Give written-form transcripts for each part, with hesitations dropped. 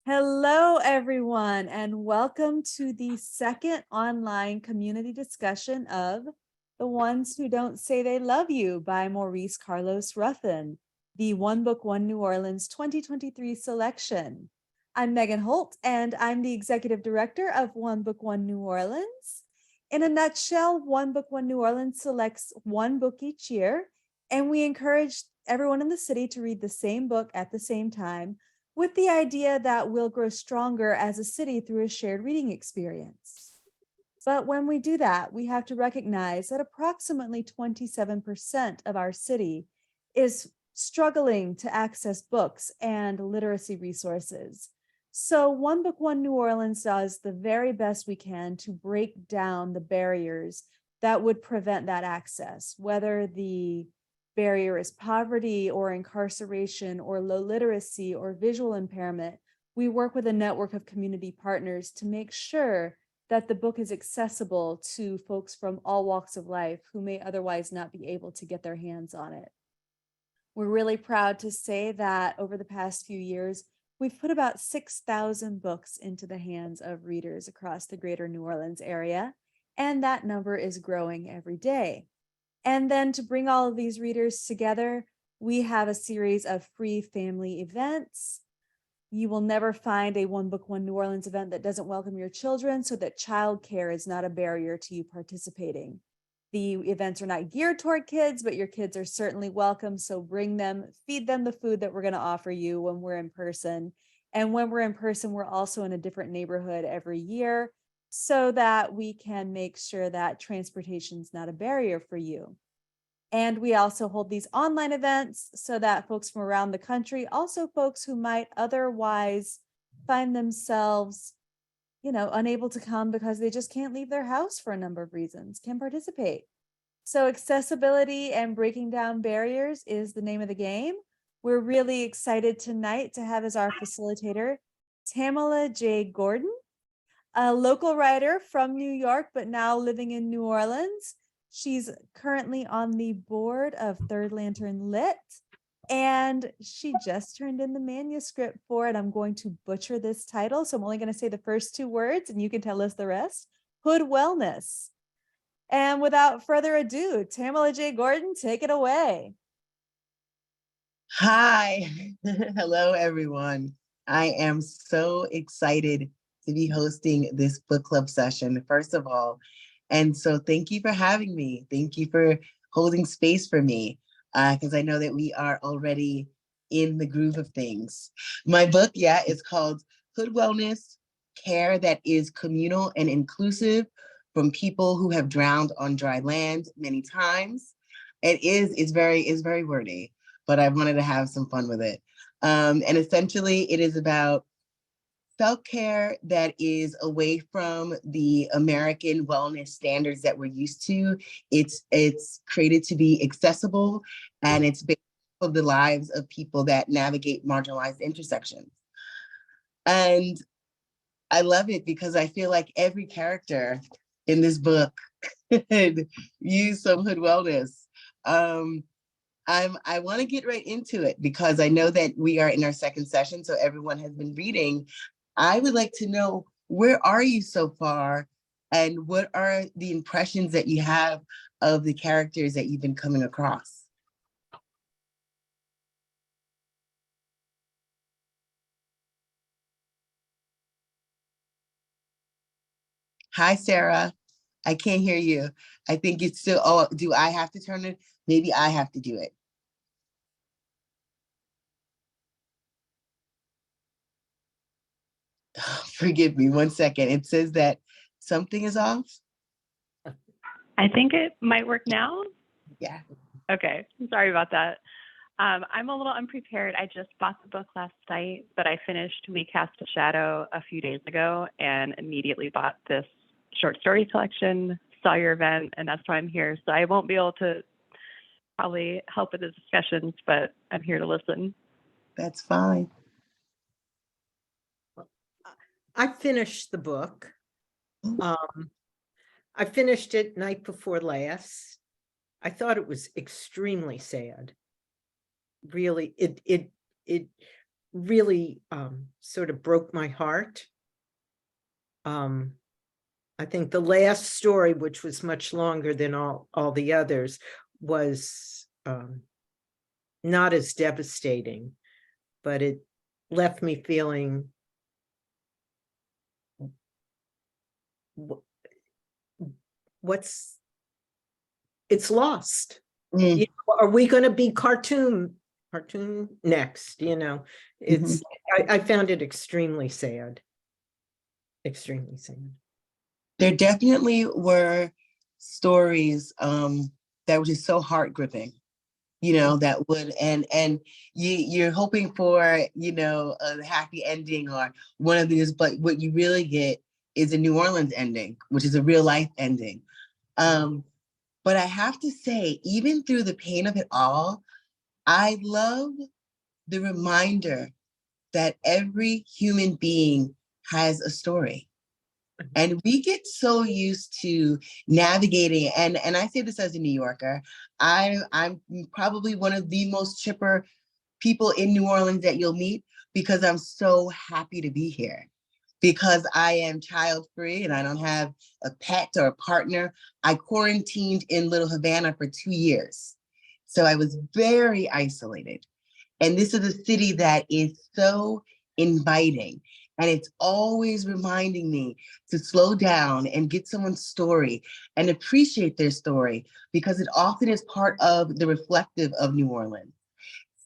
Hello, everyone, and welcome to the second online community discussion of The Ones Who Don't Say They Love You by Maurice Carlos Ruffin, the One Book, One New Orleans 2023 selection. I'm Megan Holt, and I'm the executive director of One Book, One New Orleans. In a nutshell, One Book, One New Orleans selects one book each year, and we encourage everyone in the city to read the same book at the same time, with the idea that we'll grow stronger as a city through a shared reading experience. But when we do that, we have to recognize that approximately 27% of our city is struggling to access books and literacy resources. So One Book, One New Orleans does the very best we can to break down the barriers that would prevent that access, whether the barrier is poverty or incarceration or low literacy or visual impairment. We work with a network of community partners to make sure that the book is accessible to folks from all walks of life who may otherwise not be able to get their hands on it. We're really proud to say that over the past few years, we've put about 6,000 books into the hands of readers across the greater New Orleans area, and that number is growing every day. And then to bring all of these readers together, we have a series of free family events. You will never find a One Book, One New Orleans event that doesn't welcome your children, so that childcare is not a barrier to you participating. The events are not geared toward kids, but your kids are certainly welcome. So bring them, feed them the food that we're going to offer you when we're in person. And when we're in person, we're also in a different neighborhood every year, so that we can make sure that transportation is not a barrier for you. And we also hold these online events so that folks from around the country, also folks who might otherwise find themselves, unable to come because they just can't leave their house for a number of reasons, can participate. So accessibility and breaking down barriers is the name of the game. We're really excited tonight to have as our facilitator, Tamela Gordon, a local writer from New York, but now living in New Orleans. She's currently on the board of Third Lantern Lit, and she just turned in the manuscript for it. I'm going to butcher this title, so I'm only going to say the first two words, and you can tell us the rest. Hood Wellness. And without further ado, Tamela Gordon, take it away. Hi. Hello, everyone. I am so excited to be hosting this book club session, first of all. And so thank you for having me. Thank you for holding space for me, because I know that we are already in the groove of things. My book, is called Hood Wellness, Care That Is Communal and Inclusive from People Who Have Drowned on Dry Land Many Times. It's very wordy, but I wanted to have some fun with it. And essentially, it is about self-care that is away from the American wellness standards that we're used to. It's created to be accessible, and it's based on the lives of people that navigate marginalized intersections. And I love it because I feel like every character in this book could use some hood wellness. I want to get right into it because I know that we are in our second session, so everyone has been reading. I would like to know, where are you so far, and what are the impressions that you have of the characters that you've been coming across? Hi, Sarah. I can't hear you. I think it's still, oh, do I have to turn it? Maybe I have to do it. Forgive me, 1 second. It says that something is off. I think it might work now. Yeah. Okay, sorry about that. I'm a little unprepared. I just bought the book last night, but I finished We Cast a Shadow a few days ago and immediately bought this short story collection, saw your event, and that's why I'm here. So I won't be able to probably help with the discussions, but I'm here to listen. That's fine. I finished the book. I finished it night before last. I thought it was extremely sad. Really, it really sort of broke my heart. I think the last story, which was much longer than all the others, was not as devastating, but it left me feeling it's lost. Mm, You know, are we going to be cartoon next? You know, it's I found it extremely sad. Extremely sad. There definitely were stories that were just so heart gripping, you know, that would and you're hoping for, you know, a happy ending or one of these, but what you really get is a New Orleans ending, which is a real life ending. But I have to say, even through the pain of it all, I love the reminder that every human being has a story. And we get so used to navigating, and I say this as a New Yorker, I'm probably one of the most chipper people in New Orleans that you'll meet because I'm so happy to be here. Because I am child free and I don't have a pet or a partner. I quarantined in Little Havana for 2 years. So I was very isolated. And this is a city that is so inviting. And it's always reminding me to slow down and get someone's story and appreciate their story because it often is part of the reflective of New Orleans.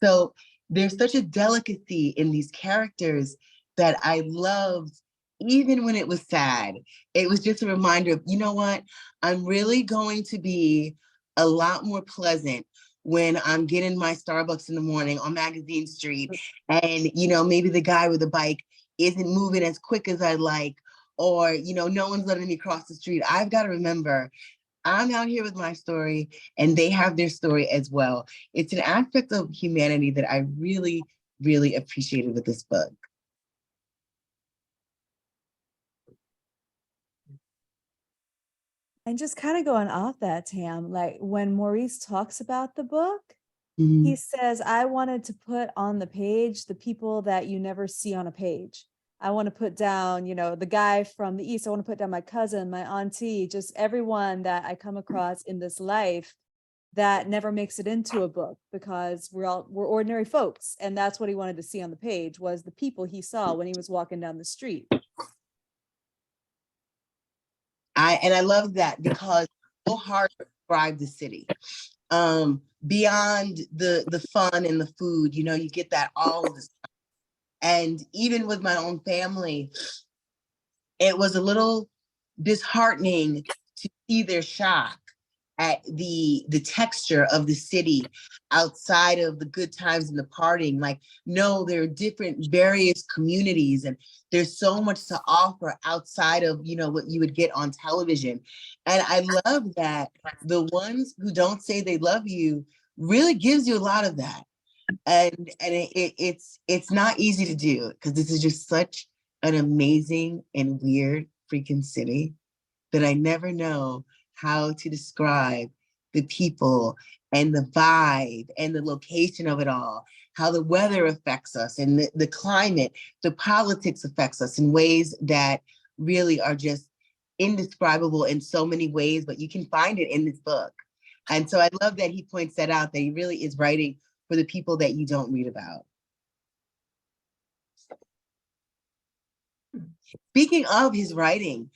So there's such a delicacy in these characters that I loved, even when it was sad. It was just a reminder of, you know what? I'm really going to be a lot more pleasant when I'm getting my Starbucks in the morning on Magazine Street. And, you know, maybe the guy with the bike isn't moving as quick as I'd like, or, you know, no one's letting me cross the street. I've got to remember I'm out here with my story and they have their story as well. It's an aspect of humanity that I really, really appreciated with this book. And just kind of going off that, Tam, like when Maurice talks about the book, Mhm. he says, I wanted to put on the page the people that you never see on a page. I want to put down, you know, the guy from the East. I want to put down my cousin, my auntie, just everyone that I come across in this life that never makes it into a book because we're ordinary folks. And that's what he wanted to see on the page was the people he saw when he was walking down the street. I love that because it's so hard to describe the city. Beyond the fun and the food, you know, you get that all of this. And even with my own family, it was a little disheartening to see their shock at the texture of the city outside of the good times and the partying. Like, no, there are different various communities and there's so much to offer outside of, you know, what you would get on television. And I love that the ones who don't say they love you really gives you a lot of that. And it's not easy to do because this is just such an amazing and weird freaking city that I never know how to describe the people and the vibe and the location of it all, how the weather affects us and the climate, the politics affects us in ways that really are just indescribable in so many ways, but you can find it in this book. And so I love that he points that out, that he really is writing for the people that you don't read about. Speaking of his writing,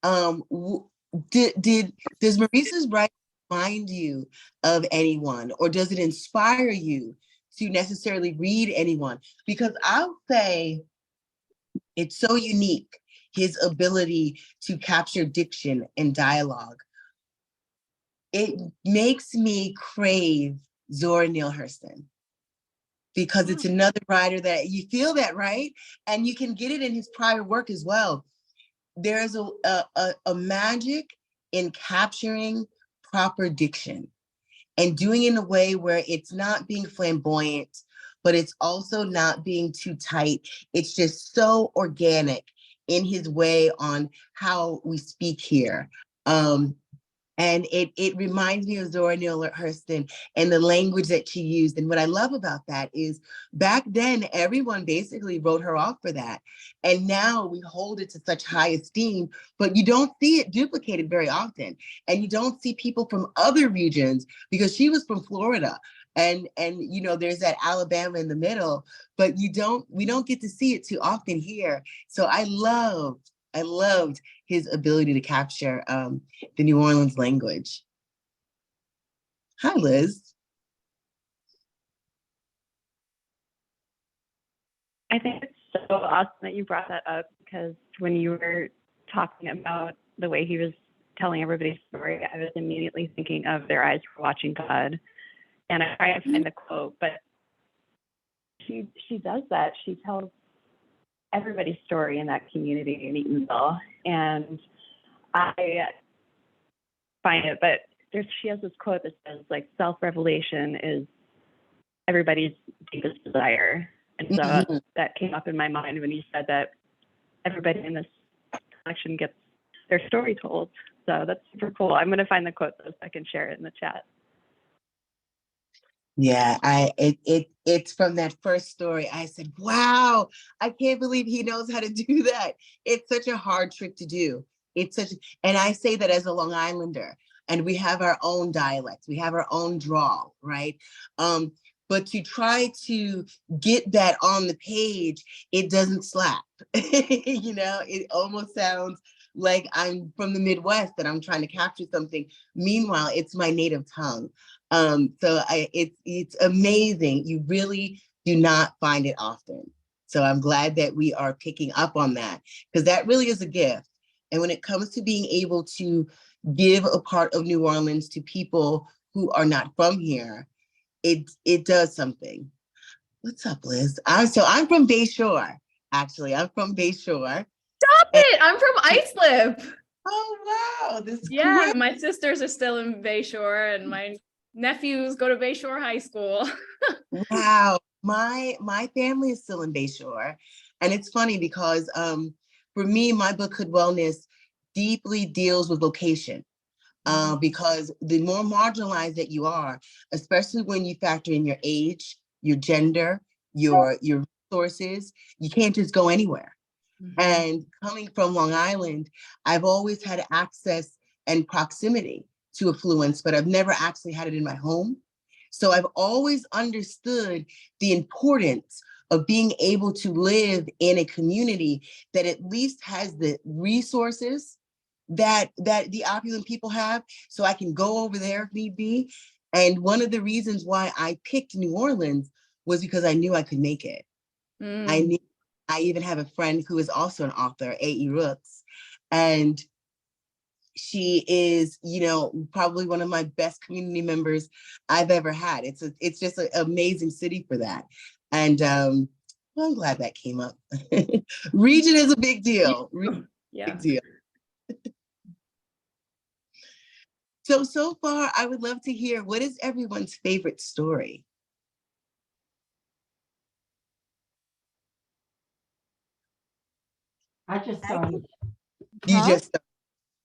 does Maurice's writing remind you of anyone, or does it inspire you to necessarily read anyone? Because I'll say it's so unique, his ability to capture diction and dialogue. It makes me crave Zora Neale Hurston because it's another writer that you feel that, right? And you can get it in his prior work as well. There's a magic in capturing proper diction and doing it in a way where it's not being flamboyant, but it's also not being too tight. It's just so organic in his way on how we speak here. And it reminds me of Zora Neale Hurston and the language that she used. And what I love about that is back then, everyone basically wrote her off for that. And now we hold it to such high esteem, but you don't see it duplicated very often. And you don't see people from other regions, because she was from Florida. And you know, there's that Alabama in the middle, but we don't get to see it too often here. So I loved his ability to capture the New Orleans language. Hi, Liz. I think it's so awesome that you brought that up, because when you were talking about the way he was telling everybody's story, I was immediately thinking of Their Eyes Were Watching God. And I try to find the quote, but she does that. She tells everybody's story in that community in Eatonville. And I find it, but she has this quote that says, like, self-revelation is everybody's deepest desire. And so that came up in my mind when you said that everybody in this collection gets their story told. So that's super cool. I'm going to find the quote so I can share it in the chat. Yeah, it's from that first story. I said, wow, I can't believe he knows how to do that. It's such a hard trick to do. And I say that as a Long Islander, and we have our own dialects, we have our own drawl, right? But to try to get that on the page, it doesn't slap. You know, it almost sounds like I'm from the Midwest and I'm trying to capture something. Meanwhile, it's my native tongue. So it's amazing. You really do not find it often. So I'm glad that we are picking up on that, because that really is a gift. And when it comes to being able to give a part of New Orleans to people who are not from here, it does something. What's up, Liz? I'm from Bayshore, actually. I'm from Bayshore. Stop it! I'm from Islip. Oh, wow. This is Yeah, great. my sisters are still in Bayshore, and my nephews go to Bayshore High School. Wow. My family is still in Bayshore. And it's funny because for me, my book, Hood Wellness, deeply deals with location. Because the more marginalized that you are, especially when you factor in your age, your gender, your resources, you can't just go anywhere. And coming from Long Island, I've always had access and proximity to affluence, but I've never actually had it in my home. So I've always understood the importance of being able to live in a community that at least has the resources that the opulent people have, so I can go over there if need be. And one of the reasons why I picked New Orleans was because I knew I could make it. I even have a friend who is also an author, A.E. Rooks, and she is, you know, probably one of my best community members I've ever had. It's just an amazing city for that. And well, I'm glad that came up. Region is a big deal. Yeah. Big deal. So far, I would love to hear, what is everyone's favorite story? I just started. You just,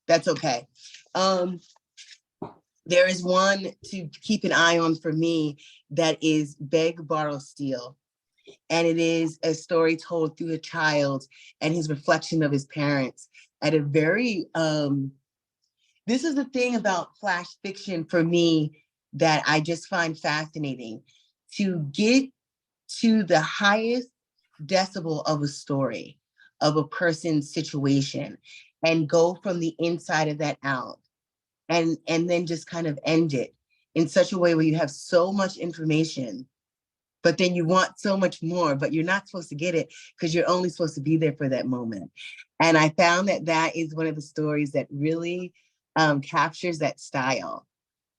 that's okay. There is one to keep an eye on for me that is Beg, Borrow, Steal. And it is a story told through a child and his reflection of his parents at a very, this is the thing about flash fiction for me that I just find fascinating. To get to the highest decibel of a story, of a person's situation, and go from the inside of that out, and then just kind of end it in such a way where you have so much information, but then you want so much more, but you're not supposed to get it because you're only supposed to be there for that moment. And I found that that is one of the stories that really captures that style.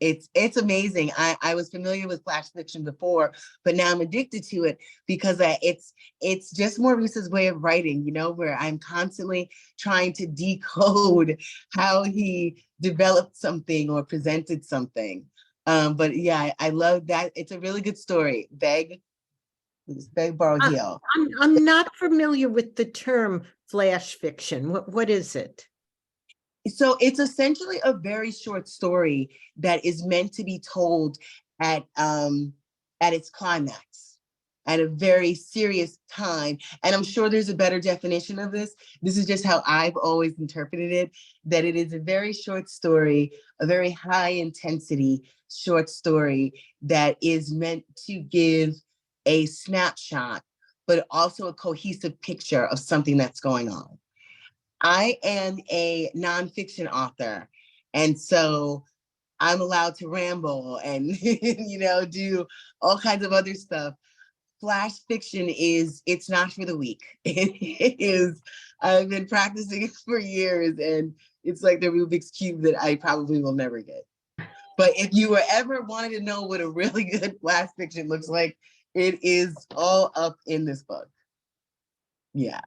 It's amazing. I was familiar with flash fiction before, but now I'm addicted to it because it's just Maurice's way of writing, you know, where I'm constantly trying to decode how he developed something or presented something. But yeah, I love that. It's a really good story. Beg, Borrow, Heal. I'm not familiar with the term flash fiction. What is it? So it's essentially a very short story that is meant to be told at its climax, at a very serious time. And I'm sure there's a better definition of this. This is just how I've always interpreted it, that it is a very short story, a very high intensity short story that is meant to give a snapshot, but also a cohesive picture of something that's going on. I am a nonfiction author, and so I'm allowed to ramble and do all kinds of other stuff. Flash fiction it's not for the weak. It is. I've been practicing it for years, and it's like the Rubik's Cube that I probably will never get. But if you were ever wanting to know what a really good flash fiction looks like, it is all up in this book. Yeah.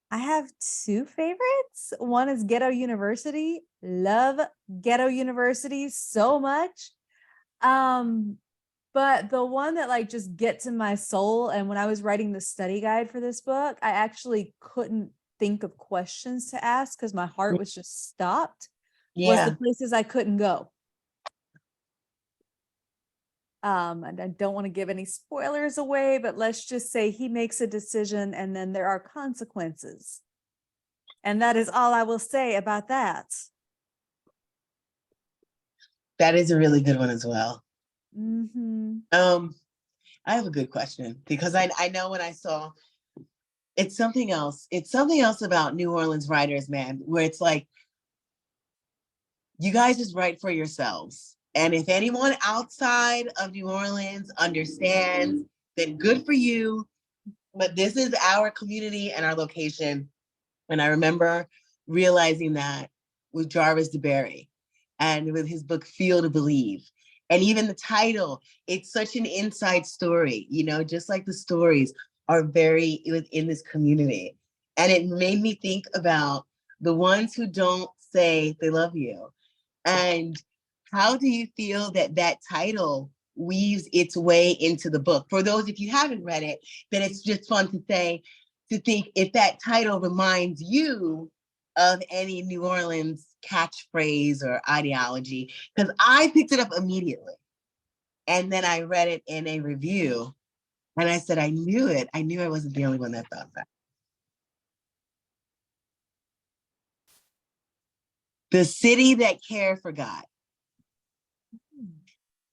I have two favorites. One is Ghetto University. Love Ghetto University so much. But the one that like just gets in my soul, and when I was writing the study guide for this book, I actually couldn't think of questions to ask because my heart was just stopped, was The Places I Couldn't Go. And I don't want to give any spoilers away, but let's just say he makes a decision and then there are consequences. And that is all I will say about that. That is a really good one as well. Mm-hmm. I have a good question because I know when I saw it's something else. It's something else about New Orleans writers, man, where it's like, you guys just write for yourselves. And if anyone outside of New Orleans understands, then good for you. But this is our community and our location. And I remember realizing that with Jarvis DeBerry and with his book, Feel to Believe. And even the title, it's such an inside story, just like the stories are very within this community. And it made me think about the ones who don't say they love you. And how do you feel that title weaves its way into the book? For those, if you haven't read it, then it's just fun to think if that title reminds you of any New Orleans catchphrase or ideology, because I picked it up immediately. And then I read it in a review and I said, I knew it. I knew I wasn't the only one that thought that. The city that care forgot.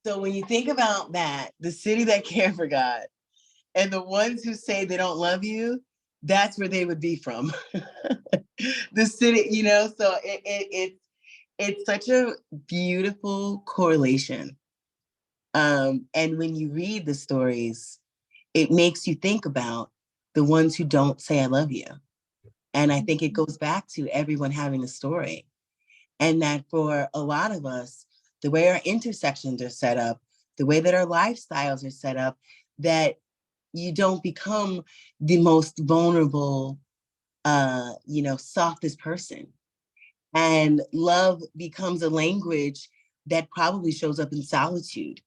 So when you think about that, the city that care forgot, and the ones who say they don't love you, that's where they would be from. The city, so it's such a beautiful correlation. And when you read the stories, it makes you think about the ones who don't say I love you. And I think it goes back to everyone having a story. And that for a lot of us, the way our intersections are set up, the way that our lifestyles are set up, that you don't become the most vulnerable, softest person. And love becomes a language that probably shows up in solitude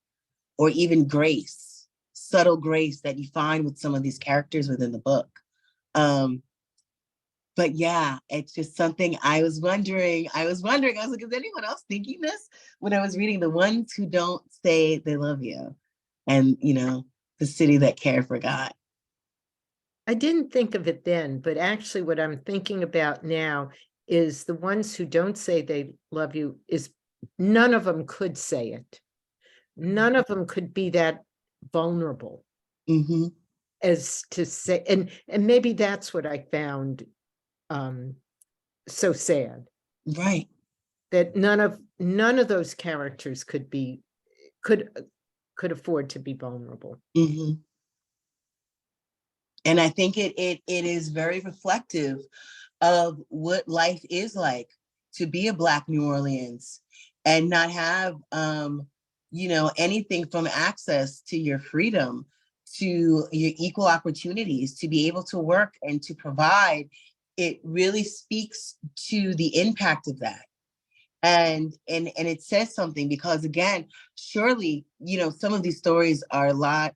or even grace, subtle grace that you find with some of these characters within the book. But yeah, it's just something I was wondering, I was like, is anyone else thinking this? When I was reading the ones who don't say they love you and, the city that care forgot. I didn't think of it then, but actually what I'm thinking about now is the ones who don't say they love you is none of them could say it. None of them could be that vulnerable as to say, and maybe that's what I found so sad. Right. That none of those characters could afford to be vulnerable. And I think it is very reflective of what life is like to be a Black New Orleans and not have, anything from access to your freedom, to your equal opportunities, to be able to work and to provide. It really speaks to the impact of that. And it says something because, again, surely, some of these stories are a lot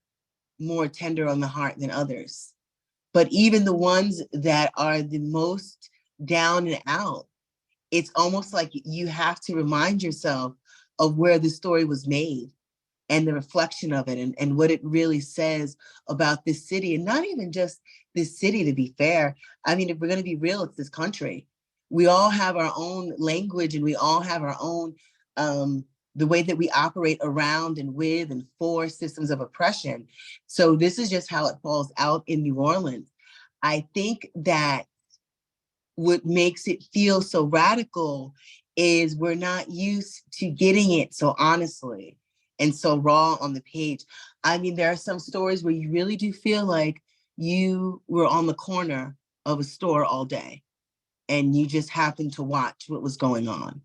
more tender on the heart than others. But even the ones that are the most down and out, it's almost like you have to remind yourself of where the story was made and the reflection of it, and what it really says about this city. And not even just this city, to be fair. I mean, if we're going to be real, it's this country. We all have our own language, and we all have our own, the way that we operate around and with and for systems of oppression. So this is just how it falls out in New Orleans. I think that what makes it feel so radical is we're not used to getting it so honestly and so raw on the page. I mean, there are some stories where you really do feel like you were on the corner of a store all day and you just happened to watch what was going on.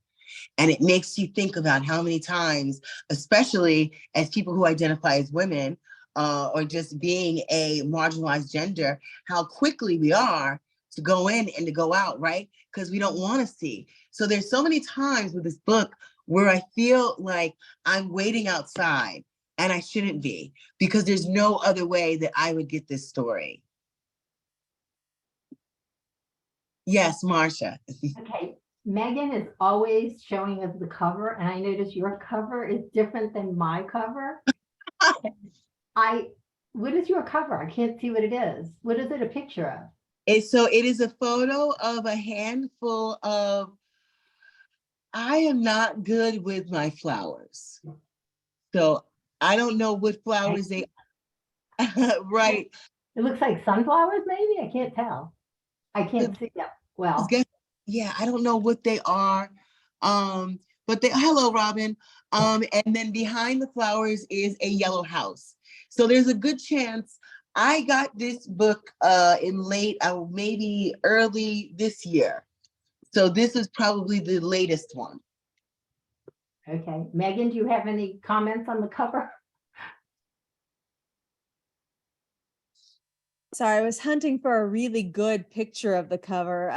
And it makes you think about how many times, especially as people who identify as women, or just being a marginalized gender, how quickly we are to go in and to go out, right? Because we don't want to see. So there's so many times with this book where I feel like I'm waiting outside, and I shouldn't be, because there's no other way that I would get this story. Yes, Marsha. Okay, Megan is always showing us the cover, and I notice your cover is different than my cover. What is your cover? I can't see what it is. What is it a picture of? It is a photo of a handful of, I am not good with my flowers. So I don't know what flowers they are. Right. It looks like sunflowers, maybe? I can't tell. I can't see them well. Yeah, I don't know what they are. But hello, Robin. And then behind the flowers is a yellow house. So there's a good chance I got this book in late, maybe early this year. So this is probably the latest one. Okay, Megan, do you have any comments on the cover? Sorry, I was hunting for a really good picture of the cover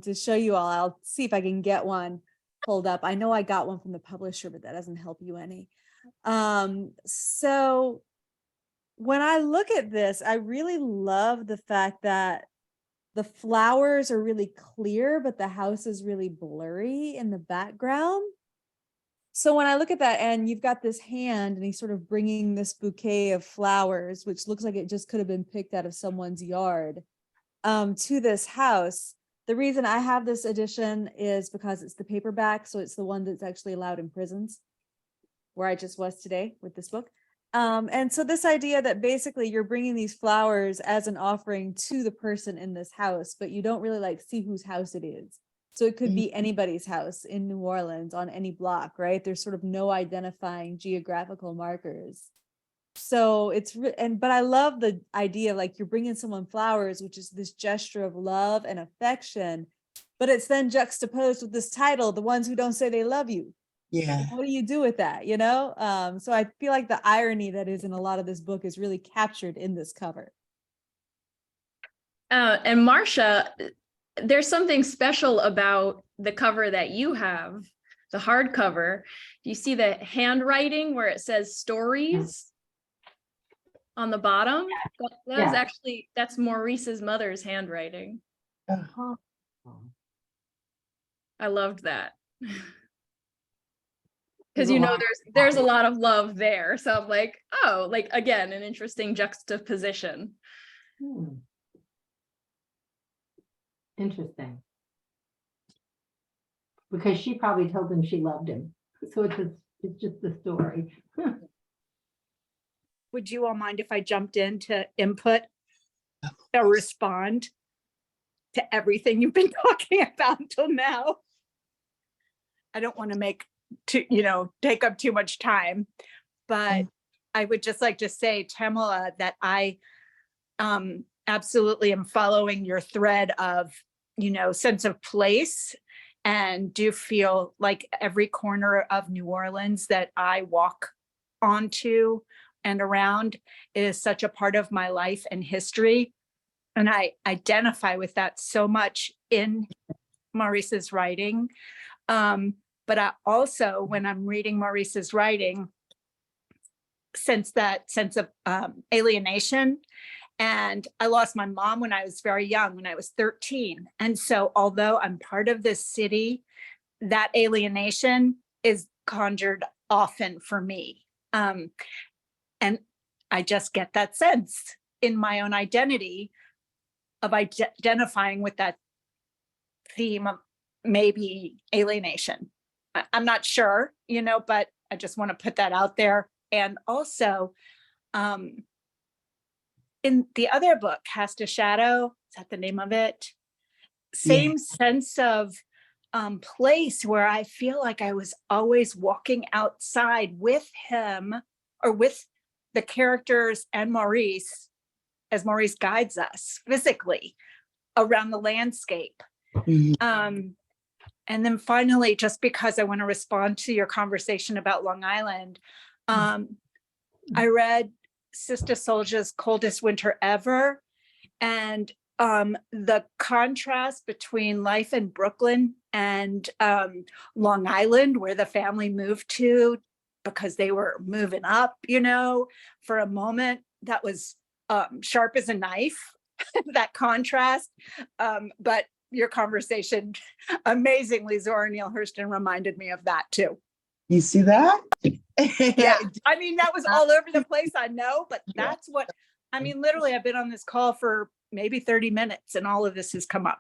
to show you all. I'll see if I can get one pulled up. I know I got one from the publisher, but that doesn't help you any. So when I look at this, I really love the fact that the flowers are really clear, but the house is really blurry in the background. So when I look at that, and you've got this hand and he's sort of bringing this bouquet of flowers, which looks like it just could have been picked out of someone's yard, to this house. The reason I have this edition is because it's the paperback. So it's the one that's actually allowed in prisons, where I just was today with this book. And so this idea that basically you're bringing these flowers as an offering to the person in this house, but you don't really like see whose house it is. So it could be anybody's house in New Orleans on any block, right? There's sort of no identifying geographical markers. So but I love the idea of like you're bringing someone flowers, which is this gesture of love and affection, but it's then juxtaposed with this title, The Ones Who Don't Say They Love You. Yeah. What do you do with that, you know? So I feel like the irony that is in a lot of this book is really captured in this cover. And Marsha, there's something special about the cover that you have, the hardcover. You see the handwriting where it says stories on the bottom? That is actually, that's Maurice's mother's handwriting. I loved that. Because you know there's a lot of love there. So I'm like, oh, like again, an interesting juxtaposition. Interesting. Because she probably told him she loved him. So it's just the story. Would you all mind if I jumped in to input or respond to everything you've been talking about until now? I don't want to take up too much time, but I would just like to say, Tamela, that I absolutely am following your thread of, sense of place, and do feel like every corner of New Orleans that I walk onto and around is such a part of my life and history. And I identify with that so much in Maurice's writing. But I also, when I'm reading Maurice's writing, sense that sense of alienation And I lost my mom when I was very young, when I was 13. And so although I'm part of this city, that alienation is conjured often for me. And I just get that sense in my own identity of identifying with that theme of maybe alienation. I'm not sure, but I just want to put that out there. And also, in the other book, Cast a Shadow, is that the name of it? Same sense of place where I feel like I was always walking outside with him or with the characters and Maurice, as Maurice guides us physically around the landscape. And then finally, just because I want to respond to your conversation about Long Island, I read Sister Souljah's Coldest Winter Ever, and the contrast between life in Brooklyn and Long Island, where the family moved to because they were moving up, for a moment, that was sharp as a knife, that contrast. But your conversation, amazingly, Zora Neale Hurston reminded me of that too. You see that? Yeah, I mean, that was all over the place, I know, but that's what, I mean, literally, I've been on this call for maybe 30 minutes and all of this has come up.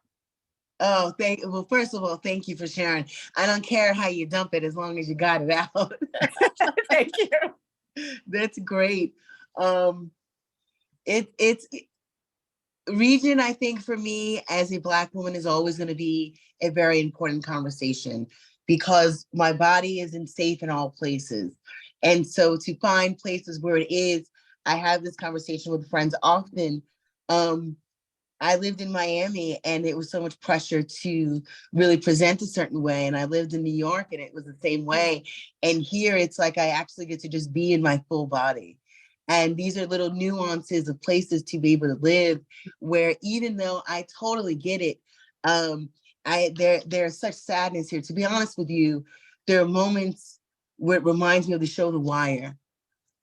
Oh, well, first of all, thank you for sharing. I don't care how you dump it as long as you got it out. Thank you. That's great. It's region, I think, for me as a Black woman is always going to be a very important conversation because my body isn't safe in all places. And so to find places where it is, I have this conversation with friends often. I lived in Miami and it was so much pressure to really present a certain way. And I lived in New York and it was the same way. And here it's like I actually get to just be in my full body. And these are little nuances of places to be able to live where even though I totally get it, there's such sadness here. To be honest with you, there are moments where it reminds me of the show The Wire,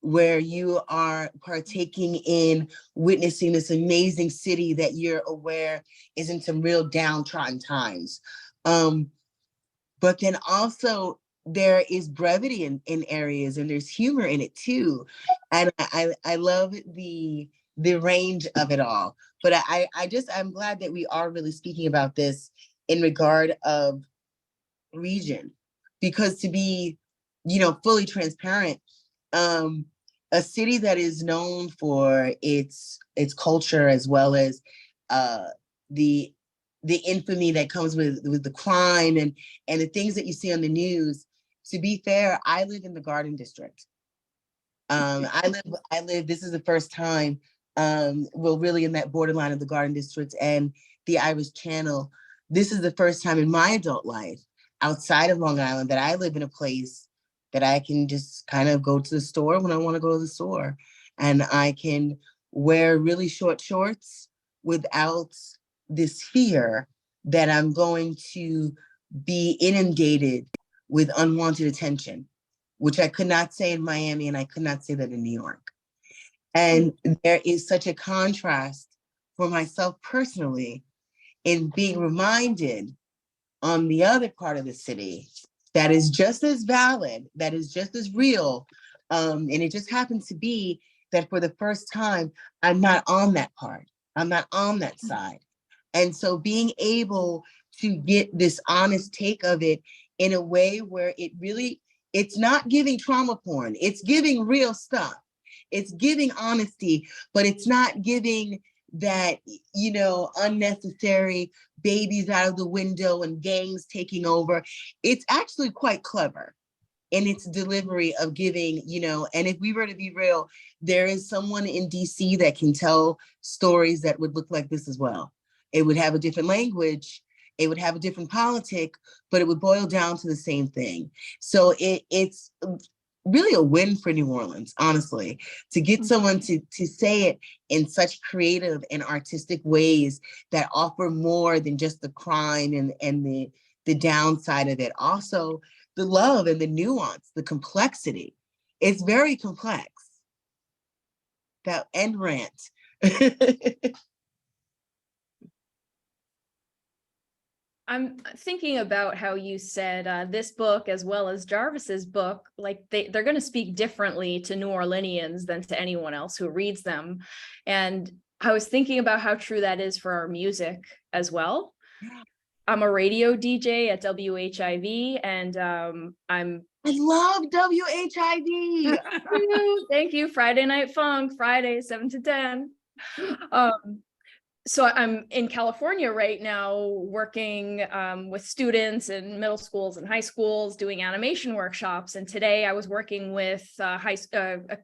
where you are partaking in witnessing this amazing city that you're aware is in some real downtrodden times. But then also there is brevity in areas and there's humor in it too. And I love the range of it all. But I'm glad that we are really speaking about this in regard of region, because to be, fully transparent, a city that is known for its culture as well as the infamy that comes with the crime and the things that you see on the news. To be fair, I live in the Garden District. I live. This is the first time, really in that borderline of the Garden District and the Irish Channel. This is the first time in my adult life outside of Long Island that I live in a place that I can just kind of go to the store when I want to go to the store. And I can wear really short shorts without this fear that I'm going to be inundated with unwanted attention, which I could not say in Miami and I could not say that in New York. And there is such a contrast for myself personally in being reminded on the other part of the city that is just as valid, that is just as real. And it just happens to be that for the first time, I'm not on that part. I'm not on that side. And so being able to get this honest take of it in a way where it's not giving trauma porn, it's giving real stuff. It's giving honesty, but it's not giving that, unnecessary babies out of the window and gangs taking over. It's actually quite clever in its delivery of giving, and if we were to be real, there is someone in DC that can tell stories that would look like this as well. It would have a different language, it would have a different politic, but it would boil down to the same thing. So it's really a win for New Orleans, honestly, to get someone to say it in such creative and artistic ways that offer more than just the crime and the downside of it. Also, the love and the nuance, the complexity. It's very complex. That end rant I'm thinking about how you said this book, as well as Jarvis's book, like they're going to speak differently to New Orleanians than to anyone else who reads them. And I was thinking about how true that is for our music as well. I'm a radio DJ at WHIV, and I love WHIV. Thank you. Friday Night Funk, Friday, 7 to 10. So I'm in California right now working with students in middle schools and high schools doing animation workshops. And today I was working with a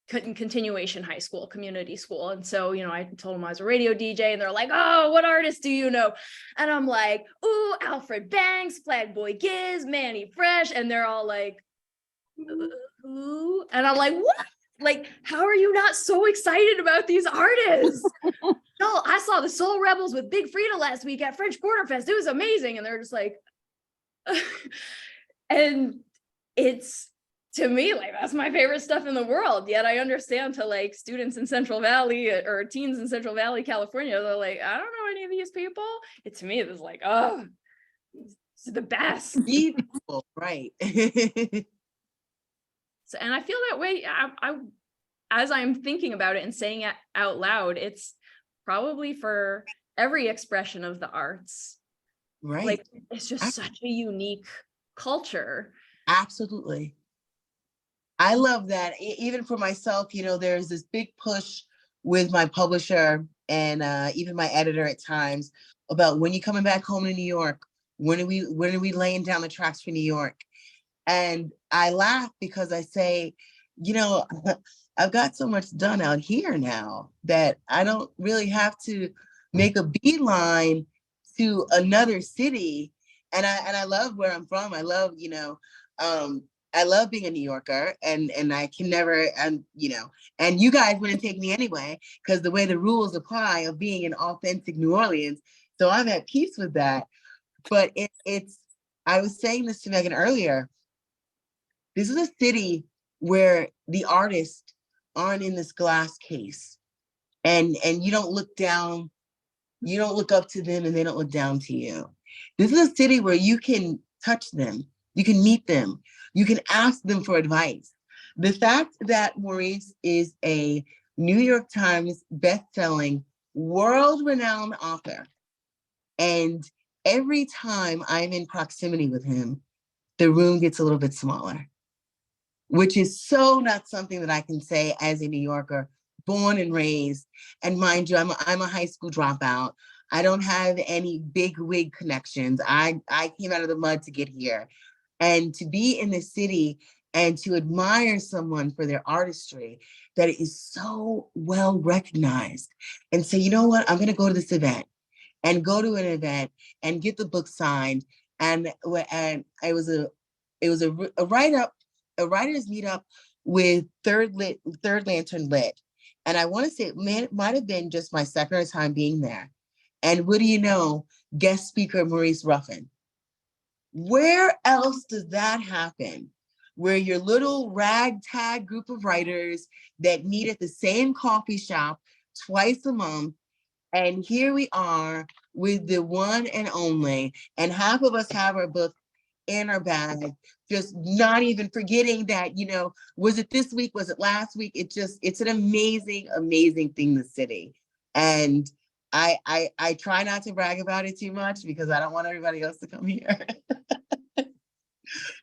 continuation high school, community school. And so, I told them I was a radio DJ, and they're like, oh, what artist do you know? And I'm like, ooh, Alfred Banks, Flatboy Giz, Manny Fresh. And they're all like, ooh. And I'm like, what? Like, how are you not so excited about these artists? No, I saw the Soul Rebels with Big Frida last week at French Quarter Fest. It was amazing. And they're just like, and it's, to me, like, that's my favorite stuff in the world. Yet I understand to like students in Central Valley or teens in Central Valley, California, they're like, I don't know any of these people. To me, it was like, oh, it's the best. Beautiful, right. So, and I feel that way. I as I'm thinking about it and saying it out loud, it's probably for every expression of the arts. Right. Like, it's just such a unique culture. Absolutely. I love that. Even for myself, there's this big push with my publisher and even my editor at times about when you're coming back home to New York, when are we laying down the tracks for New York? And I laugh because I say, I've got so much done out here now that I don't really have to make a beeline to another city. And I love where I'm from. I love, I love being a New Yorker, and I can never, and you guys wouldn't take me anyway, because the way the rules apply of being in authentic New Orleans. So I'm at peace with that. But it's, I was saying this to Megan earlier, this is a city where the artists aren't in this glass case, and you don't look down, you don't look up to them, and they don't look down to you. This is a city where you can touch them, you can meet them, you can ask them for advice. The fact that Maurice is a New York Times best-selling, world-renowned author, and every time I'm in proximity with him, the room gets a little bit smaller, which is so not something that I can say as a New Yorker, born and raised. And mind you, I'm a high school dropout. I don't have any big wig connections. I came out of the mud to get here. And to be in the city and to admire someone for their artistry that is so well recognized, and say, you know what, I'm going to go to this event, and go to an event and get the book signed. And it was a writer's meetup with Third Lantern Lit. And I want to say it might have been just my second time being there. And what do you know, guest speaker Maurice Ruffin. Where else does that happen? Where your little ragtag group of writers that meet at the same coffee shop twice a month, and here we are with the one and only, and half of us have our book in our bag, just not even forgetting that, was it this week? Was it last week? It's an amazing, amazing thing, the city. And I try not to brag about it too much because I don't want everybody else to come here.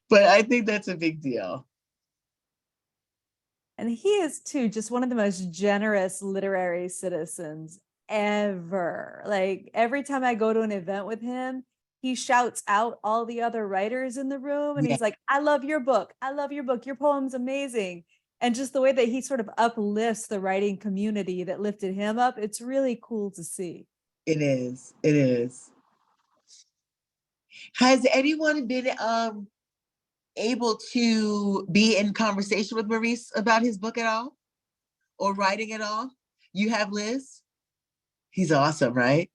But I think that's a big deal. And he is too just one of the most generous literary citizens ever. Like, every time I go to an event with him, he shouts out all the other writers in the room, and he's like, I love your book. I love your book. Your poem's amazing. And just the way that he sort of uplifts the writing community that lifted him up, it's really cool to see. It is. It is. Has anyone been able to be in conversation with Maurice about his book at all, or writing at all? You have, Liz? He's awesome, right?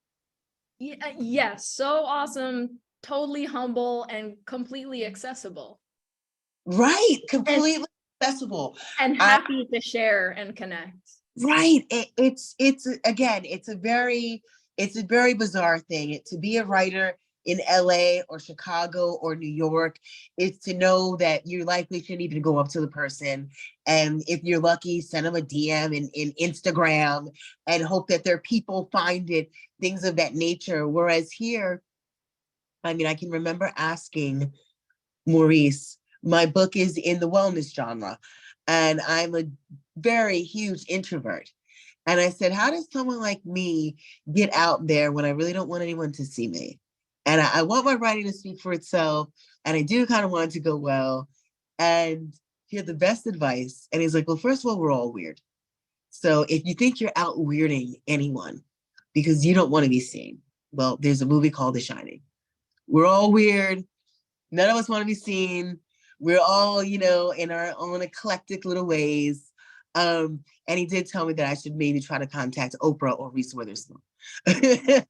Yeah, yes, so awesome, totally humble, and completely accessible. Right, completely accessible. And happy to share and connect. Right. It's again, it's a very bizarre thing. To be a writer in LA or Chicago or New York is to know that you're likely to need to go up to the person. And if you're lucky, send them a DM in Instagram and hope that their people find it, things of that nature. Whereas here, I mean, I can remember asking Maurice, my book is in the wellness genre, and I'm a very huge introvert. And I said, how does someone like me get out there when I really don't want anyone to see me? And I want my writing to speak for itself. And I do kind of want it to go well. And he had the best advice. And he's like, well, first of all, we're all weird. So if you think you're out weirding anyone because you don't want to be seen, well, there's a movie called The Shining. We're all weird. None of us want to be seen. We're all, in our own eclectic little ways. And he did tell me that I should maybe try to contact Oprah or Reese Witherspoon. And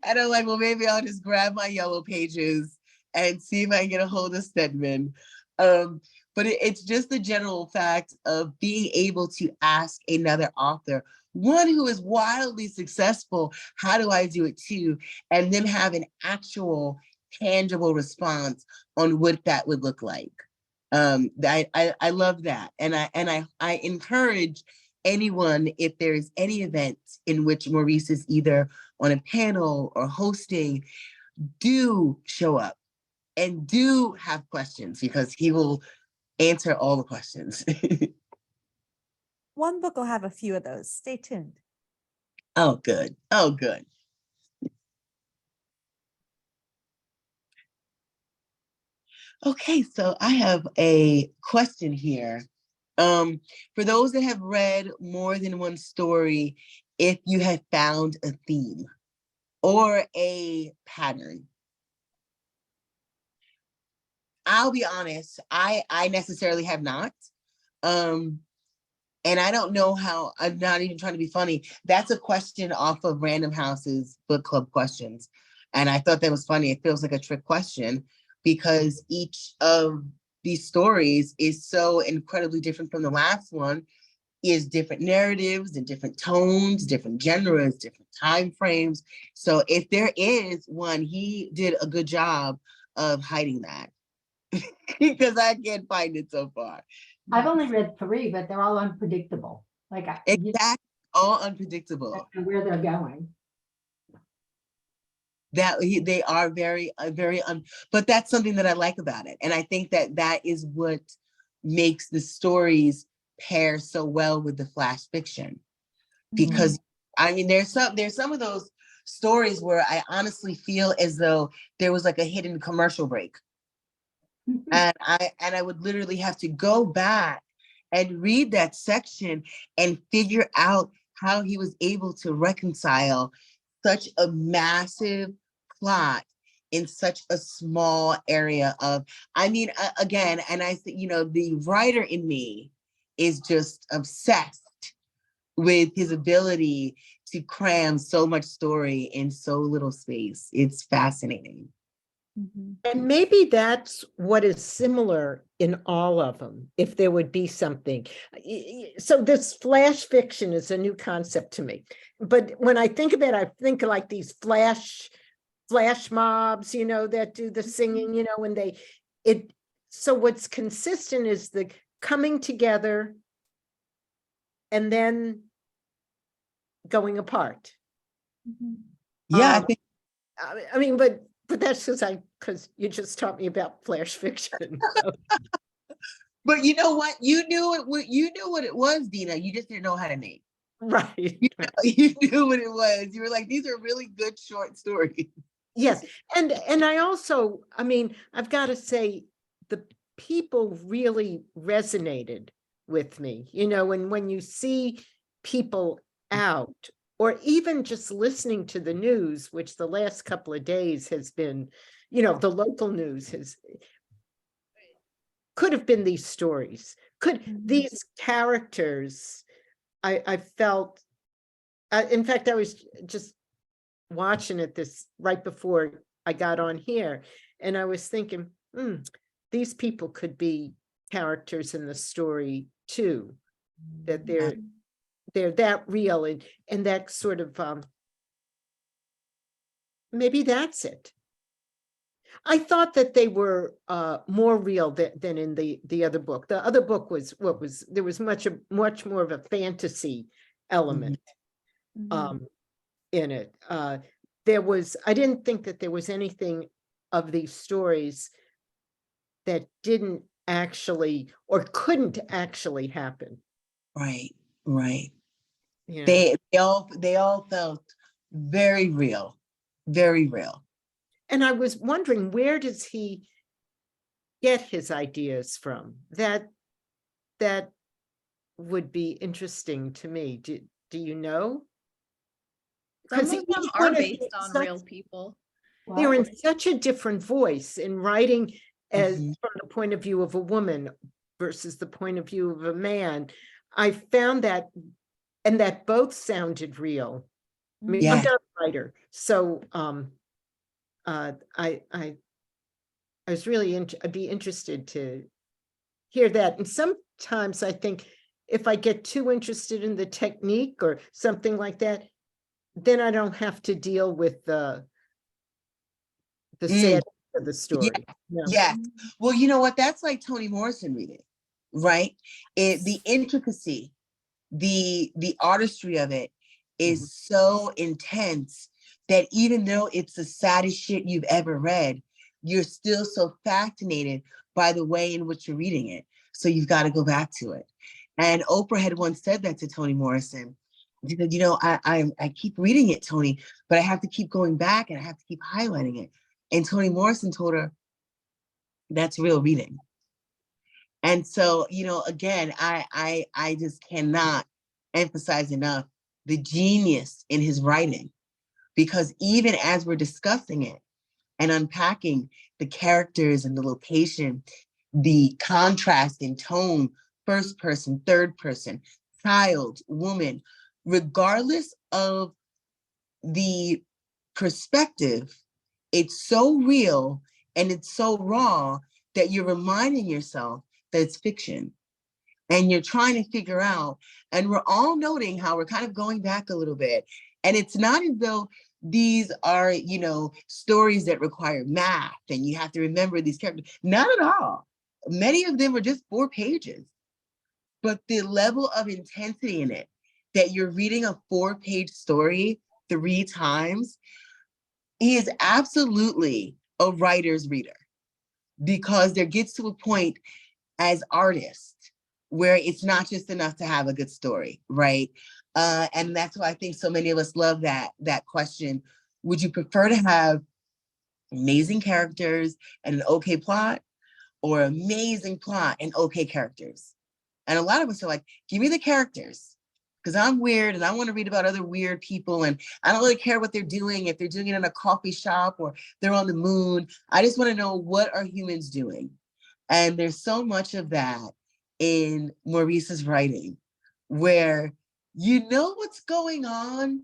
I'm like, well, maybe I'll just grab my yellow pages and see if I can get a hold of Stedman. But it's just the general fact of being able to ask another author, one who is wildly successful, how do I do it too? And then have an actual tangible response on what that would look like. I love that. And I encourage anyone, if there's any event in which Maurice is either on a panel or hosting, do show up and do have questions because he will answer all the questions. One book will have a few of those. Stay tuned. Oh, good. Oh, good. Okay, so I have a question here. For those that have read more than one story, if you have found a theme or a pattern. I'll be honest, I necessarily have not. And I don't know how, I'm not even trying to be funny. That's a question off of Random House's book club questions. And I thought that was funny. It feels like a trick question because each of these stories is so incredibly different from the last one, is different narratives and different tones, different genres, different time frames. So if there is one, he did a good job of hiding that because I can't find it so far. I've only read 3, but they're all unpredictable. Like Exactly, all unpredictable. where they're going. They are but that's something that I like about it. And I think that is what makes the stories pair so well with the flash fiction. Because I mean, there's some of those stories where I honestly feel as though there was like a hidden commercial break. And I would literally have to go back and read that section and figure out how he was able to reconcile such a massive plot in such a small area of, I mean, again, and I think, the writer in me is just obsessed with his ability to cram so much story in so little space. It's fascinating. And maybe that's what is similar in all of them, if there would be something. So this flash fiction is a new concept to me. But when I think about it, I think like these flash mobs, that do the singing, when so what's consistent is the coming together and then going apart. Yeah, I think. I mean, but that's because you just taught me about flash fiction. But you know what? You knew what it was, Dina. You just didn't know how to name. Right. You knew what it was. You were like, these are really good short stories. Yes. And I also, I mean, I've got to say the people really resonated with me, and when you see people out, or even just listening to the news, which the last couple of days has been, the local news could have been these stories, these characters, I felt, in fact, I was just watching it this right before I got on here, and I was thinking, these people could be characters in the story too. that they're that real, and that sort of maybe that's it. I thought that they were more real than in the other book. The other book was there was much more of a fantasy element Mhm. in it. I didn't think that there was anything of these stories that didn't actually or couldn't actually happen. Right, right. You know? They all felt very real, very real. And I was wondering, where does he get his ideas from? That would be interesting to me. Do you know? Some Because of them are based on real people. they're in Well, such a different voice in writing as Mhm. from the point of view of a woman versus the point of view of a man. I found that, and that both sounded real. I mean, I'm Yeah. not a writer, so I was really I'd be interested to hear that. And sometimes I think if I get too interested in the technique or something like that, then I don't have to deal with the Mm. sad of the story. No. Yes. Well, you know what? That's like Toni Morrison reading, right? The intricacy, the artistry of it is so intense that even though it's the saddest shit you've ever read, you're still so fascinated by the way in which you're reading it. So you've got to go back to it. And Oprah had once said that to Toni Morrison. She said, you know, I keep reading it, Toni, but I have to keep going back and I have to keep highlighting it. And Toni Morrison told her, that's real reading. And so, you know, again, I just cannot emphasize enough the genius in his writing, because even as we're discussing it and unpacking the characters and the location, the contrast in tone, first person, third person, child, woman, regardless of the perspective, it's so real and it's so raw that you're reminding yourself that it's fiction. And you're trying to figure out, and we're all noting how we're kind of going back a little bit. And it's not as though these are, you know, stories that require math and you have to remember these characters. Not at all. Many of them are just 4 pages. But the level of intensity in it, that you're reading a 4-page story 3 times, he is absolutely a writer's reader, because there gets to a point as artists where it's not just enough to have a good story, right? And that's why I think so many of us love that question. Would you prefer to have amazing characters and an okay plot, or amazing plot and okay characters? And a lot of us are like, give me the characters, because I'm weird and I want to read about other weird people, and I don't really care what they're doing, if they're doing it in a coffee shop or they're on the moon. I just want to know, what are humans doing? And there's so much of that in Maurice's writing, where you know what's going on,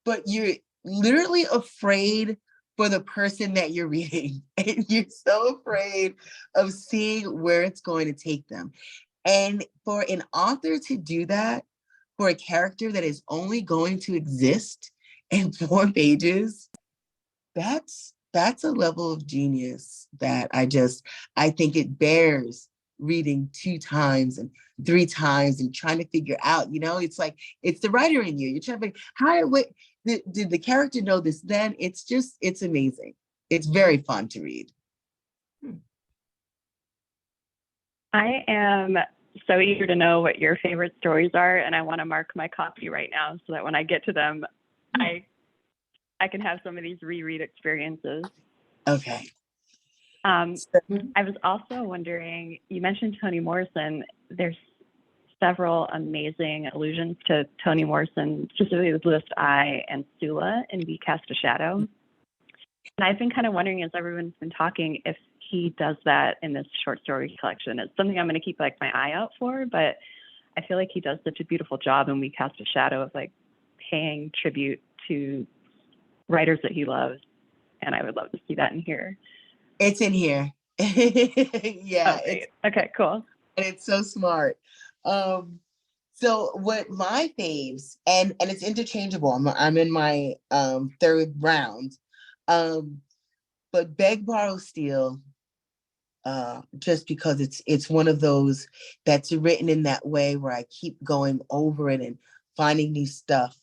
but you're literally afraid for the person that you're reading. And you're so afraid of seeing where it's going to take them. And for an author to do that for a character that is only going to exist in 4 pages, that's a level of genius that I think it bears reading 2 times and 3 times and trying to figure out, you know, it's like, it's the writer in you. You're trying to figure, did the character know this then? It's amazing. It's very fun to read. I am so eager to know what your favorite stories are, and I want to mark my copy right now so that when I get to them, I can have some of these reread experiences. Okay. I was also wondering, you mentioned Toni Morrison. There's several amazing allusions to Toni Morrison, specifically with List I and Sula in We Cast a Shadow. And I've been kind of wondering, as everyone's been talking, if he does that in this short story collection. It's something I'm going to keep like my eye out for, but I feel like he does such a beautiful job in We Cast a Shadow of like paying tribute to writers that he loves. And I would love to see that in here. It's in here. Yeah. Oh, great. Okay, cool. And it's so smart. So what my faves, and it's interchangeable. I'm in my third round. But Beg Borrow Steal, just because it's one of those that's written in that way where I keep going over it and finding new stuff.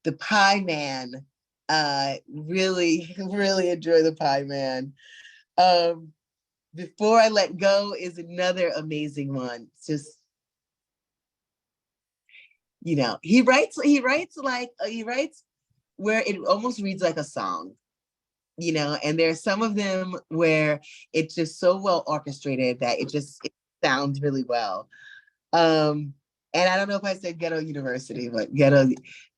The Pie Man, really, really enjoy the Pie Man. Before I Let Go is another amazing one. It's just, he writes where it almost reads like a song, and there's some of them where it's just so well orchestrated that it sounds really well. And I don't know if I said Ghetto University, but Ghetto,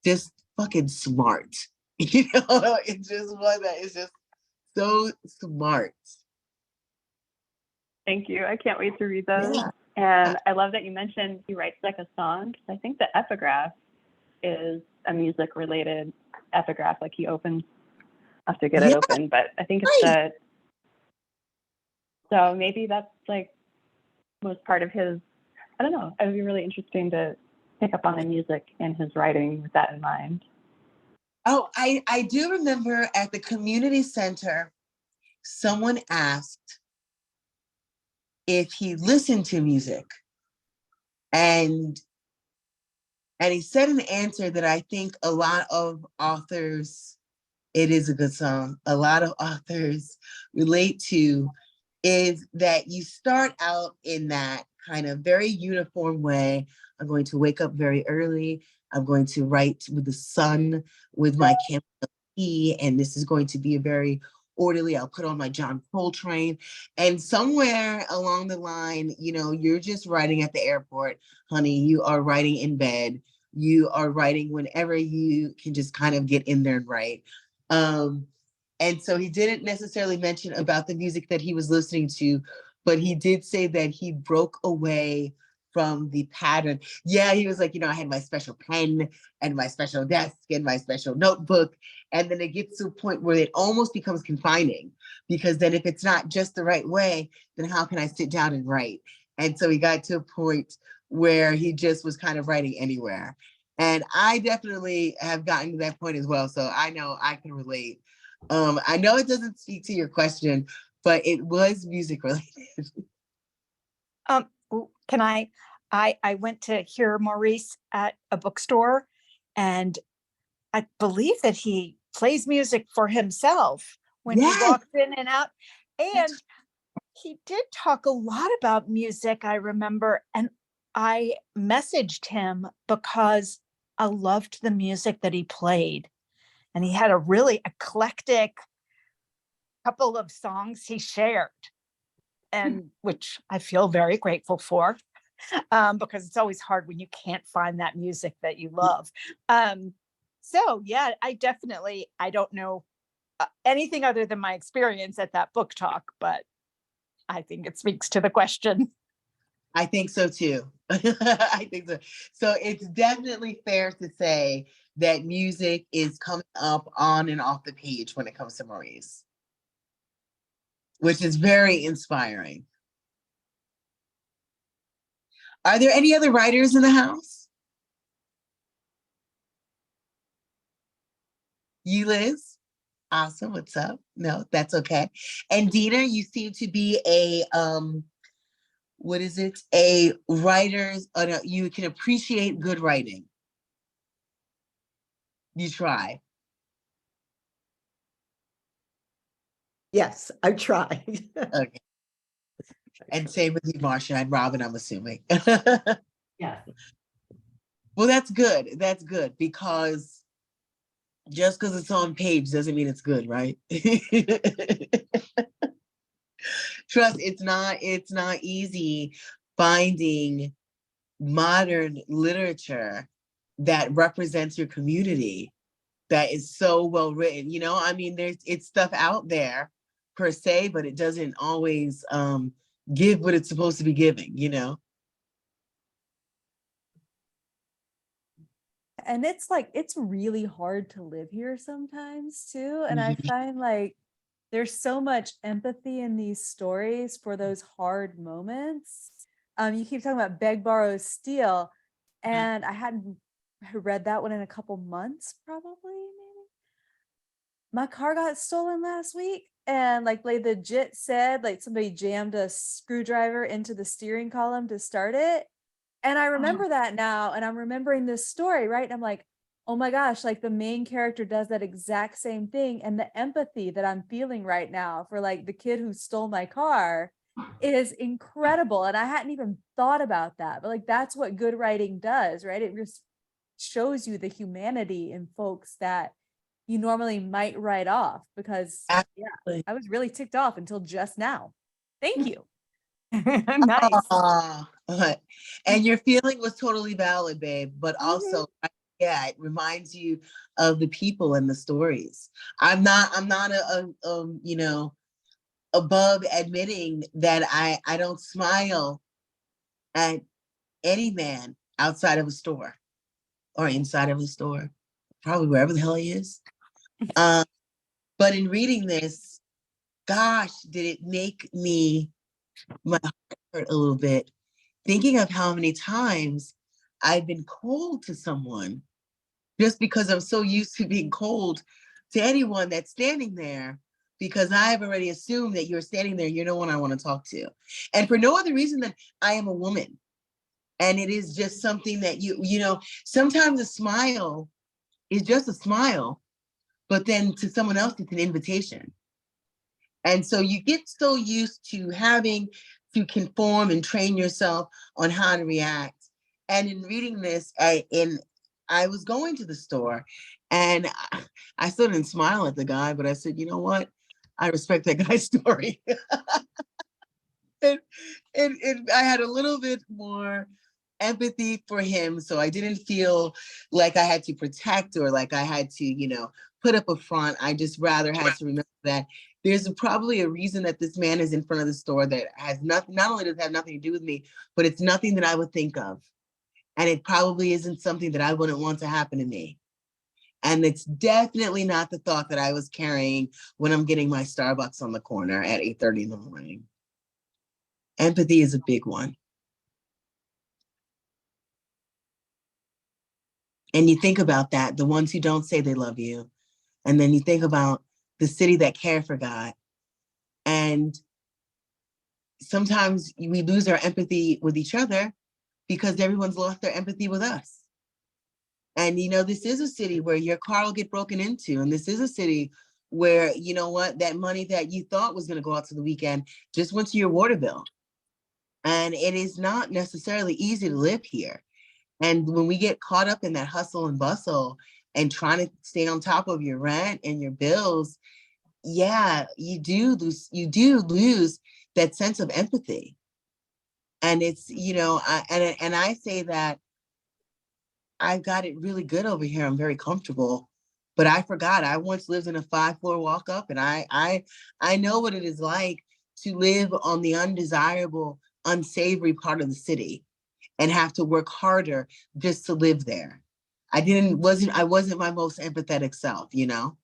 just fucking smart. It's just one that is just so smart. Thank you. I can't wait to read those. Yeah. And I love that you mentioned he writes like a song. I think the epigraph is a music related epigraph. Like he opens, I have to get it open, but I think it's so maybe that's like was part of his, I don't know. It would be really interesting to pick up on the music in his writing with that in mind. Oh, I do remember at the community center, someone asked if he listened to music. And he said an answer that I think a lot of authors, it is a good song, a lot of authors relate to, is that you start out in that kind of very uniform way. I'm going to wake up very early. I'm going to write with the sun, with my chamomile tea, and this is going to be a very orderly. I'll put on my John Coltrane, and somewhere along the line, you're just writing at the airport, honey. You are writing in bed. You are writing whenever you can just kind of get in there and write. And so he didn't necessarily mention about the music that he was listening to, but he did say that he broke away from the pattern. Yeah, he was like, I had my special pen and my special desk and my special notebook. And then it gets to a point where it almost becomes confining, because then if it's not just the right way, then how can I sit down and write? And so he got to a point where he just was kind of writing anywhere. And I definitely have gotten to that point as well. So I know I can relate. I know it doesn't speak to your question, but it was music related. Can I went to hear Maurice at a bookstore, and I believe that he plays music for himself when he walks in and out. And he did talk a lot about music, I remember, and I messaged him because I loved the music that he played. And he had a really eclectic couple of songs he shared, and which I feel very grateful for, because it's always hard when you can't find that music that you love. So yeah, I don't know anything other than my experience at that book talk, but I think it speaks to the question. I think so too. I think so. So it's definitely fair to say that music is coming up on and off the page when it comes to Maurice, which is very inspiring. Are there any other writers in the house? You, Liz? Awesome. What's up? No, that's okay. And Dina, you seem to be a what is it? A writer. You can appreciate good writing. You try. Yes, I try. Okay. And same with you, Marcia and Robin, I'm assuming. Yes. Well, that's good. That's good, because just because it's on page doesn't mean it's good, right? Trust, it's not easy finding modern literature that represents your community, that is so well written. I mean, it's stuff out there per se, but it doesn't always give what it's supposed to be giving. And it's like, it's really hard to live here sometimes too. And I find like there's so much empathy in these stories for those hard moments. You keep talking about Beg, Borrow, Steal. and I hadn't read that one in a couple months, probably, maybe. My car got stolen last week, and like legit said, like somebody jammed a screwdriver into the steering column to start it. And I remember that now, and I'm remembering this story, right? And I'm like, oh my gosh, like the main character does that exact same thing. And the empathy that I'm feeling right now for like the kid who stole my car is incredible. And I hadn't even thought about that, but like that's what good writing does, right? It just shows you the humanity in folks that you normally might write off, because yeah, Absolutely. I was really ticked off until just now. Thank you. Nice. Aw. And your feeling was totally valid, babe, but also, yeah, it reminds you of the people and the stories. I'm not you know, above admitting that I don't smile at any man outside of a store or inside of a store, probably wherever the hell he is. But in reading this, gosh, did it make my heart hurt a little bit, thinking of how many times I've been cold to someone just because I'm so used to being cold to anyone that's standing there, because I've already assumed that you're standing there, you're no one I want to talk to. And for no other reason than I am a woman. And it is just something that you know, sometimes a smile is just a smile, but then to someone else, it's an invitation. And so you get so used to having to conform and train yourself on how to react. And in reading this, I was going to the store, and I still didn't smile at the guy, but I said, you know what? I respect that guy's story. and I had a little bit more empathy for him, so I didn't feel like I had to protect or like I had to, you know, put up a front. I just rather had to remember that there's probably a reason that this man is in front of the store that has nothing, not only does it have nothing to do with me, but it's nothing that I would think of. And it probably isn't something that I wouldn't want to happen to me. And it's definitely not the thought that I was carrying when I'm getting my Starbucks on the corner at 8:30 in the morning. Empathy is a big one. And you think about that, the ones who don't say they love you. And then you think about the city that cared for God. And sometimes we lose our empathy with each other because everyone's lost their empathy with us. And, you know, this is a city where your car will get broken into. And this is a city where, you know what, that money that you thought was going to go out to the weekend just went to your water bill. And it is not necessarily easy to live here. And when we get caught up in that hustle and bustle and trying to stay on top of your rent and your bills, yeah, you do lose that sense of empathy. And it's, you know, I say that I've got it really good over here. I'm very comfortable, but I forgot I once lived in a 5-floor walk up, and I know what it is like to live on the undesirable, unsavory part of the city and have to work harder just to live there. I wasn't my most empathetic self, you know?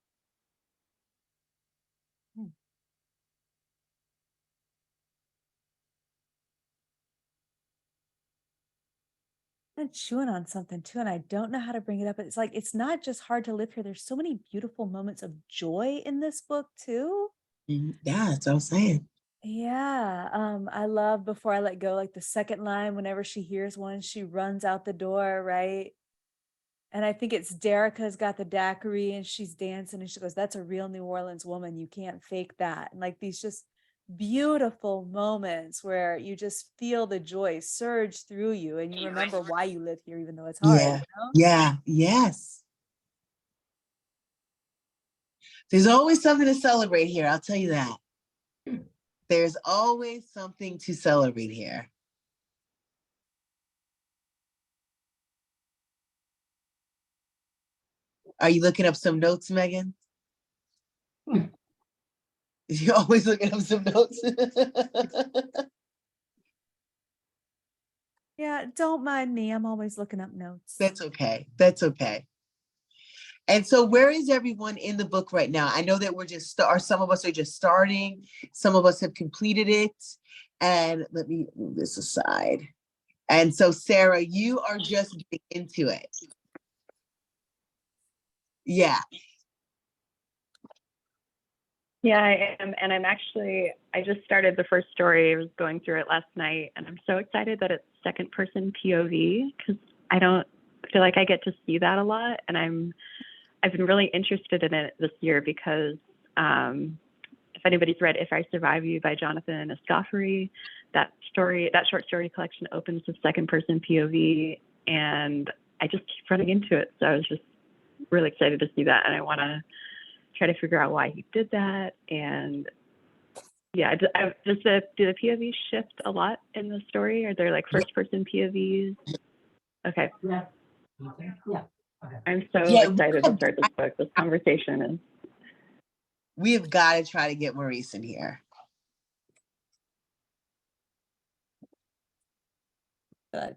I'm chewing on something too, and I don't know how to bring it up. It's like, it's not just hard to live here. There's so many beautiful moments of joy in this book too. Yeah, that's what I was saying. Yeah. I love Before I Let Go, like the second line, whenever she hears one, she runs out the door, right? And I think it's Derica's got the daiquiri and she's dancing and she goes, that's a real New Orleans woman. You can't fake that. And like these just beautiful moments where you just feel the joy surge through you and you remember why you live here, even though it's hard, Yeah, you know? yeah, yes. There's always something to celebrate here, I'll tell you that. There's always something to celebrate here. Are you looking up some notes, Megan? You're always looking up some notes. Yeah, don't mind me. I'm always looking up notes. That's okay. That's okay. And so where is everyone in the book right now? I know that we're just, or some of us are just starting. Some of us have completed it. And let me move this aside. And so, Sarah, you are just getting into it. Yeah. Yeah, I am. And I just started the first story. I was going through it last night, and I'm so excited that it's second person POV because I don't feel like I get to see that a lot. And I've been really interested in it this year because if anybody's read If I Survive You by Jonathan Escoffery, that short story collection opens with second person POV, and I just keep running into it. So I was just really excited to see that, and I want to try to figure out why he did that. And yeah, do the POVs shift a lot in the story? Are there like first person POVs? Okay. Yeah. Yeah. I'm so Yeah, excited to start this book. This conversation is. We have got to try to get Maurice in here.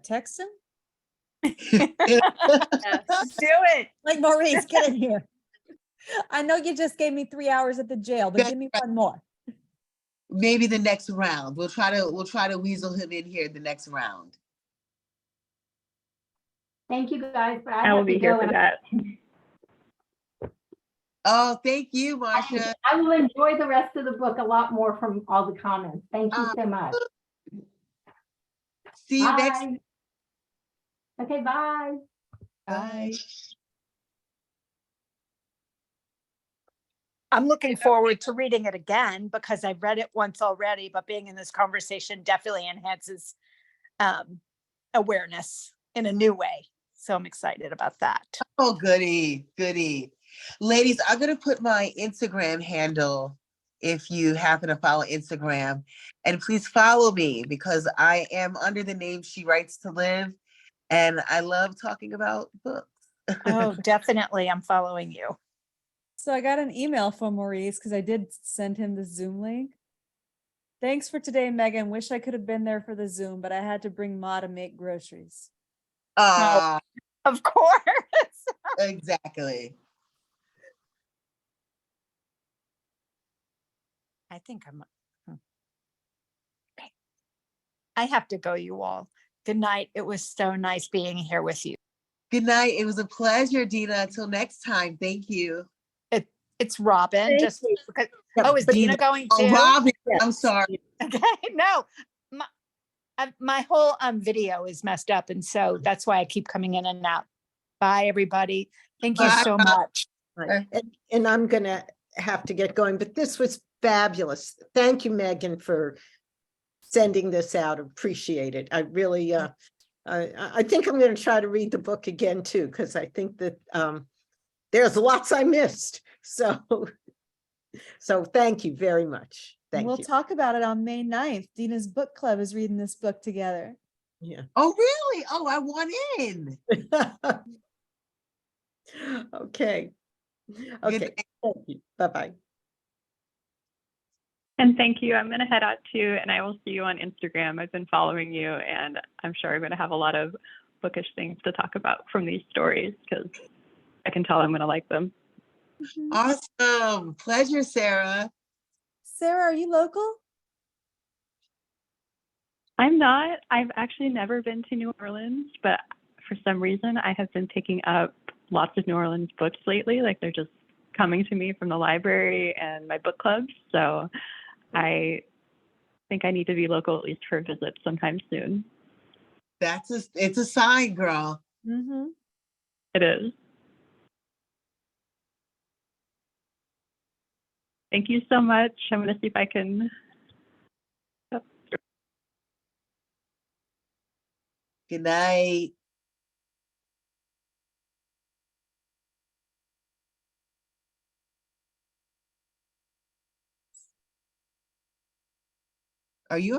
Text him? Yes. Do it. Like, Maurice, get in here. I know you just gave me 3 hours at the jail, but give me one more. Maybe the next round. We'll try to weasel him in here the next round. Thank you guys, but I will be here for that. Oh, thank you, Marsha. I will enjoy the rest of the book a lot more from all the comments. Thank you so much. See you next. Bye. Okay, bye. Bye. I'm looking forward to reading it again because I've read it once already, but being in this conversation definitely enhances awareness in a new way. So I'm excited about that. Oh, goody. Ladies, I'm going to put my Instagram handle if you happen to follow Instagram. And please follow me because I am under the name She Writes to Live. And I love talking about books. Oh, definitely. I'm following you. So I got an email from Maurice because I did send him the Zoom link. Thanks for today, Megan. Wish I could have been there for the Zoom, but I had to bring Ma to make groceries. Of course. Exactly. I think I have to go, you all. Good night. It was so nice being here with you. Good night. It was a pleasure, Dina. Until next time. Thank you. It's Robin. Thank Just you. because, Yeah, is Dina going Oh, too? Robin, I'm sorry. Okay, no, my whole video is messed up, and so that's why I keep coming in and out. Bye, everybody. Thank you Bye. so much. Right. And I'm gonna have to get going, but this was fabulous. Thank you, Megan, for sending this out. Appreciate it. I really, I think I'm gonna try to read the book again too, because I think that there's lots I missed. So thank you very much. Thank We'll you. talk about it on May 9th. Dina's book club is reading this book together. Yeah. Oh, really? Oh, I want in. Okay. Okay. Thank you. Bye-bye. And thank you. I'm going to head out too, and I will see you on Instagram. I've been following you, and I'm sure I'm going to have a lot of bookish things to talk about from these stories because I can tell I'm going to like them. Awesome. Pleasure, Sarah. Sarah, are you local? I'm not. I've actually never been to New Orleans, but for some reason I have been picking up lots of New Orleans books lately. Like they're just coming to me from the library and my book clubs. So I think I need to be local at least for a visit sometime soon. It's a sign, girl. Mm-hmm. It is. Thank you so much. I'm going to see if I can. Good night. Are you